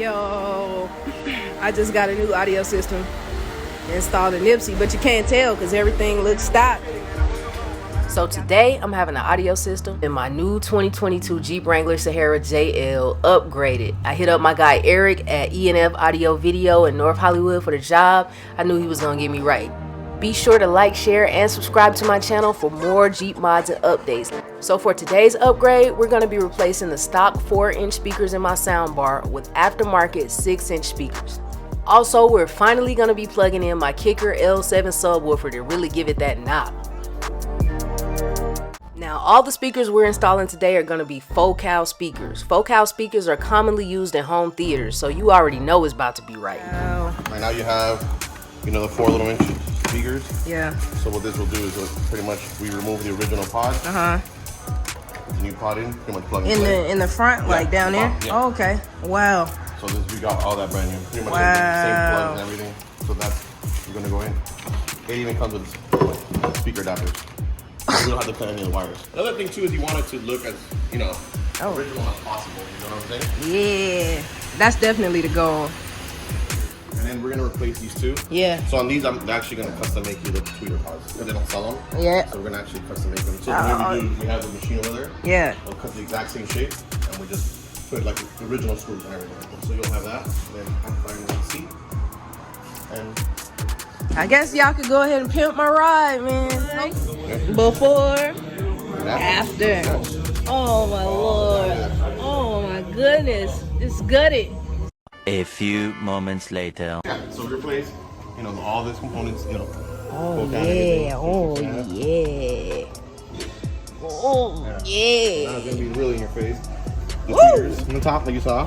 Yo, I just got a new audio system installed in Nipsey, but you can't tell because everything looks stock. So today I'm having an audio system in my new 2022 Jeep Wrangler Sahara JL upgraded. I hit up my guy Eric at E&F Audio Video in North Hollywood for the job. I knew he was gonna get me right. Be sure to like, share, and subscribe to my channel for more Jeep mods and updates. So for today's upgrade, we're gonna be replacing the stock 4-inch speakers in my soundbar with aftermarket 6-inch speakers. Also, we're finally gonna be plugging in my Kicker L7 subwoofer to really give it that knob. Now, all the speakers we're installing today are gonna be focal speakers. Focal speakers are commonly used in home theaters, so you already know it's about to be right. Right now you have, the 4 little inch speakers. Yeah. So what this will do is pretty much we remove the original pod. Put the new pod in, pretty much plug and play. In the front, like down there? Yeah. Oh, okay. Wow. So we got all that brand new. Pretty much the same plugs and everything. So that's we're gonna go in. It even comes with speaker adapters. You don't have to play any of the wires. Another thing too is you want it to look as original as possible. You know what I'm saying? Yeah. That's definitely the goal. And then we're gonna replace these two. Yeah. So on these, I'm actually gonna custom make you the tweeter pods because they don't sell them. Yeah. So we're gonna actually custom make them. So we have the machine over there. Yeah. It'll cut the exact same shape, and we just put like the original screws and everything. So you'll have that. And then amplifying the seat. And I guess y'all could go ahead and pimp my ride, man. okay. Before, after. Oh my lord. Oh my goodness. It's gutted. A few moments later. Yeah, so we replace, all these components, Oh yeah, oh yeah. Oh yeah. Now it's gonna be really in your face. The speakers in the top that you saw,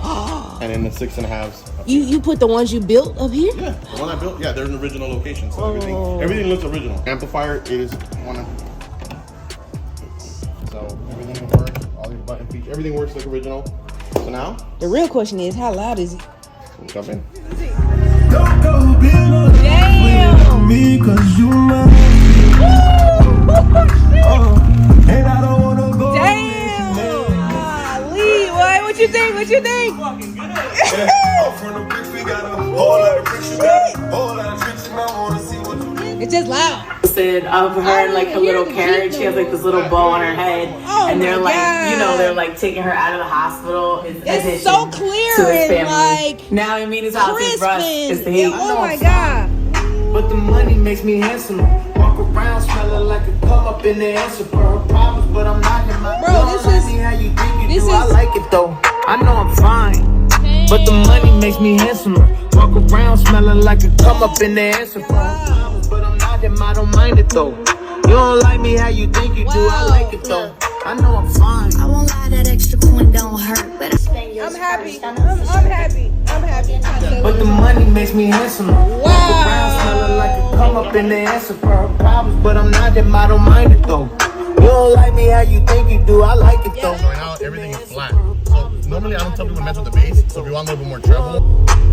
and then the 6.5s. You put the ones you built up here? Yeah, the one I built. Yeah, they're an original location, so everything looks original. Amplifier, it is one of. So everything works. All your button features, everything works like original. So now the real question is, how loud is it? Jump in. Damn! Me, cause you my and I don't wanna go. Damn! Lee, what you think? What you think? It's just loud. Of her like a little carriage. She has like this little bow on her head, and they're like, they're like taking her out of the hospital. It's so clear to this and family. like Now I mean, it's how it's brushed. It's the heat. Oh my god! But the money makes me handsome. Walk around smelling like a come up in the answer for her problems, but I'm not in my. Bro, this is how you think you this do. is. I like it though. I know I'm fine, but the money makes me handsomer. Walk around smelling like a come up in the answer for her problems, but I'm not in my. I don't mind it though. You don't like me how you think you do. I like it though. I know I'm fine. I won't lie, that extra coin don't hurt, but I'm happy. I'm happy. I'm happy. But the money makes me handsomer. Walk around smelling like a come up in the answer for her problems, but I'm not in my. I don't mind it though. You don't like me how you think you do. I like it though. So right now everything is flat. So normally I don't tell people to mess with the bass. So if you want a little bit more treble.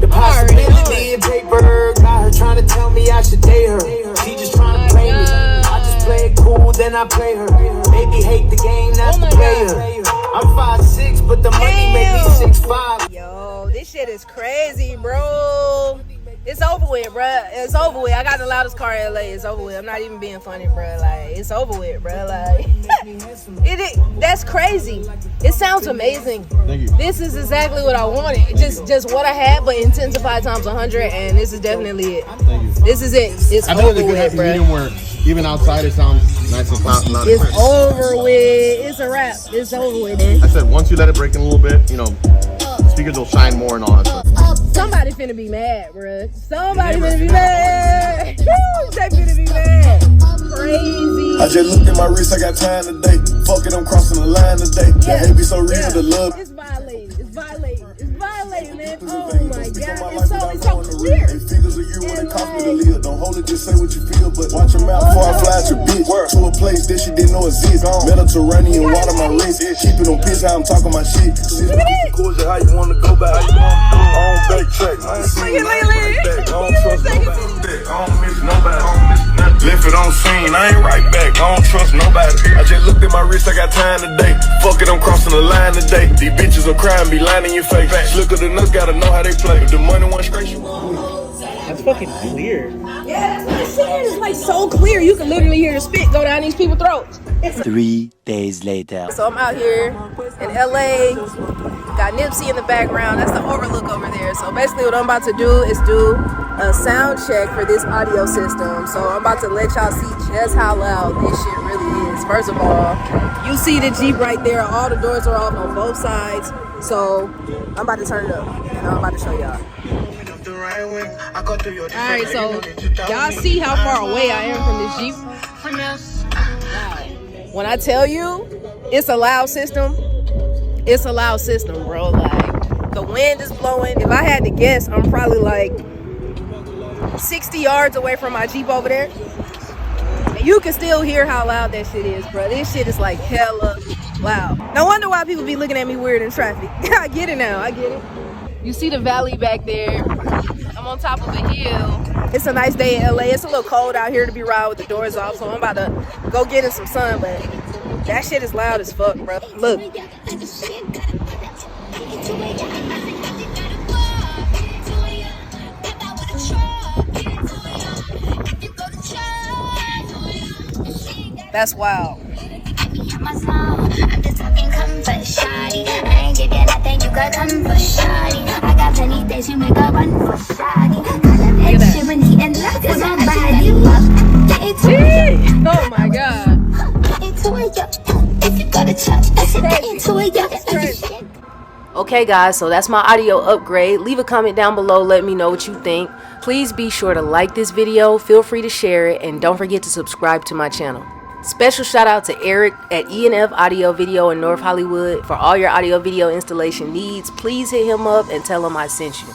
The possibility in paper got her trying to tell me I should date her. She just trying to play me. I just play it cool, then I play her. Maybe hate the game, not the player. I'm 5'6", but the money make me 6'5". Yo, this shit is crazy, bro. It's over with, bruh. It's over with. I got the loudest car in LA. It's over with. I'm not even being funny, bruh. Like, it's over with, bruh. Like, that's crazy. It sounds amazing. Thank you. This is exactly what I wanted. Just what I had, but intensified times 100, and this is definitely it. Thank you. This is it. It's I think over it's a good with, happy bruh. medium where even outside it sounds nice and classy. It's over with. It's a wrap. It's over with, man. I said once you let it break in a little bit, the speakers will shine more and all that stuff. Somebody finna be mad, bruh. Somebody finna be mad. They finna be mad. Crazy. I just looked at my wrist, I got time today. Fuck it, I'm crossing the line today. The hate be so real to love. It's violating. It's violating. It's violating, man. Oh my god. It's so clear. They figures of you when it cost me to live. Don't hold it, just say what you feel. But watch your mouth before I fly at your bitch. To a place that she didn't know exist. Mediterranean water my wrist. Keep it on pitch how I'm talking my shit. Cool, how you wanna go back? I don't backtrack. I ain't seen nothing like that. I don't trust nobody. I don't miss nobody. Left left it on scene. I ain't right back, I don't trust nobody. I just looked at my wrist, I got time today. Fuck it, I'm crossing the line today. These bitches will cry and be lying in your face. Slicker than us, gotta know how they play. If the money went straight, you That's fucking clear. Yeah, that's what I'm saying. It's like so clear. You can literally hear the spit go down these people's throats. 3 days later. So I'm out here in LA. Got Nipsey in the background. That's the overlook over there. So basically what I'm about to do is do a sound check for this audio system. So I'm about to let y'all see just how loud this shit really is. First of all, you see the Jeep right there. All the doors are off on both sides. So I'm about to turn it up and I'm about to show y'all. Alright, so y'all see how far away I am from this Jeep? Wow. When I tell you it's a loud system, it's a loud system, bro. Like, the wind is blowing. If I had to guess, I'm probably like 60 yards away from my Jeep over there. And you can still hear how loud that shit is, bro. This shit is like hella loud. No wonder why people be looking at me weird in traffic. I get it now, I get it. You see the valley back there. I'm on top of a hill. It's a nice day in LA. It's a little cold out here to be riding with the doors off, so I'm about to go get in some sun, but that shit is loud as fuck, bro. Look. That's wild. I'm just talking comfort, shawty. I ain't give you nothing, you got comfort, shawty. I got plenty things you make a run for, shawty. Kind of extra and he and love is my body. Oh my god. If you got a touch, that's it. Okay guys, so that's my audio upgrade. Leave a comment down below, let me know what you think. Please be sure to like this video, feel free to share it, and don't forget to subscribe to my channel. Special shout out to Eric at E&F Audio Video in North Hollywood for all your audio video installation needs. Please hit him up and tell him I sent you.